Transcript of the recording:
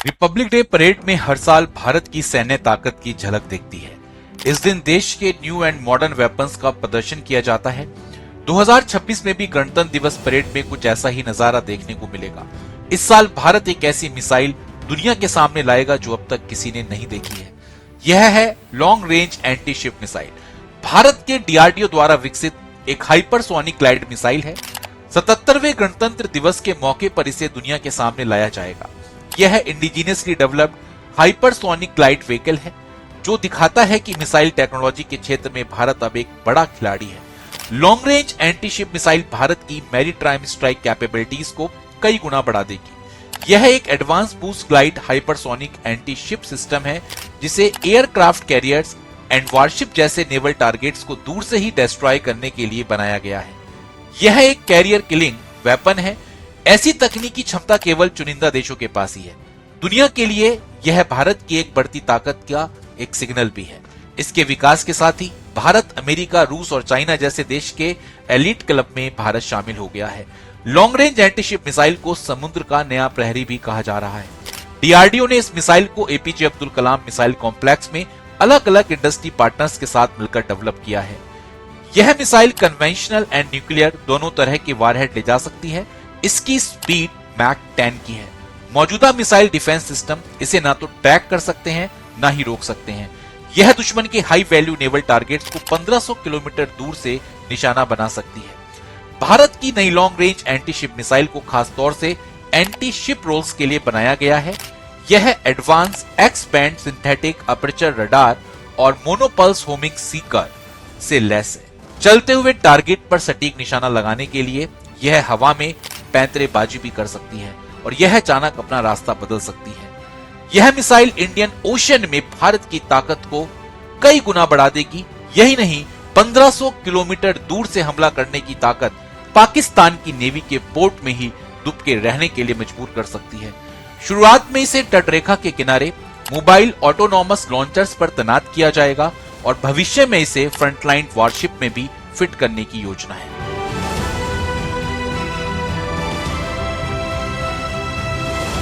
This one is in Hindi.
रिपब्लिक डे परेड में हर साल भारत की सैन्य ताकत की झलक दिखती है। इस दिन देश के न्यू एंड मॉडर्न वेपन्स का प्रदर्शन किया जाता है। 2026 में भी गणतंत्र दिवस परेड में कुछ ऐसा ही नजारा देखने को मिलेगा। इस साल भारत एक ऐसी मिसाइल दुनिया के सामने लाएगा जो अब तक किसी ने नहीं देखी है। यह है long range anti ship missile. Bharat के डीआरडीओ द्वारा विकसित एक हाइपरसोनिक ग्लाइड मिसाइल है। 77वें गणतंत्र दिवस के मौके पर इसे दुनिया के सामने लाया जाएगा। यह indigenously developed hypersonic glide vehicle है जो दिखाता है कि मिसाइल टेक्नोलॉजी के क्षेत्र में भारत अब एक बड़ा खिलाड़ी है। Long range anti ship missile Bharat की मैरीटाइम स्ट्राइक कैपेबिलिटीज को कई गुना बढ़ा देगी। यह एक advance boost glide hypersonic anti ship system है जिसे एयरक्राफ्ट कैरियर्स एंड वारशिप जैसे नेवल टारगेट्स को दूर से ही डिस्ट्रॉय करने के लिए बनाया गया है। यह एक कैरियर किलिंग वेपन है। ऐसी तकनीकी क्षमता केवल चुनिंदा देशों के पास ही है। दुनिया के लिए यह भारत की एक बढ़ती ताकत का एक सिग्नल भी है। इसके विकास के साथ ही भारत, अमेरिका, रूस और चाइना जैसे देश के एलिट क्लब में भारत शामिल हो गया है। लॉन्ग रेंज एंटीशिप मिसाइल को समुद्र का नया प्रहरी भी कहा जा रहा है। डीआरडीओ ने इस मिसाइल को APJ Abdul Kalam missile complex में अलग अलग इंडस्ट्री पार्टनर्स के साथ मिलकर डेवलप किया है। यह मिसाइल कन्वेंशनल एंड न्यूक्लियर दोनों तरह के वारहेड ले जा सकती है। इसकी स्पीड मैक 10 की है। मौजूदा मिसाइल डिफेंस सिस्टम इसे ना तो ट्रैक कर सकते हैं ना ही रोक सकते हैं। यह दुश्मन के हाई वैल्यू नेवल टारगेट्स को 1500 किलोमीटर दूर से निशाना बना सकती है। भारत की नई long range anti ship missile को खास तौर से एंटी शिप रोल्स के लिए बनाया गया है। यह advance x band synthetic aperture radar और मोनोपल्स होमिंग सीकर से लैस है। चलते हुए टारगेट पर सटीक निशाना लगाने के लिए यह हवा में पैंतरेबाजी भी कर सकती है और यह अचानक अपना रास्ता बदल सकती है। यह मिसाइल इंडियन ओशन में भारत की ताकत को कई गुना बढ़ा देगी। यही नहीं, 1500 किलोमीटर दूर से हमला करने की ताकत पाकिस्तान की नेवी के पोर्ट में ही दुबके रहने के लिए मजबूर कर सकती है। शुरुआत में इसे तटरेखा के किनारे मोबाइल ऑटोनॉमस लॉन्चर्स पर तैनात किया जाएगा और भविष्य में इसे फ्रंटलाइन वॉरशिप में भी फिट करने की योजना है।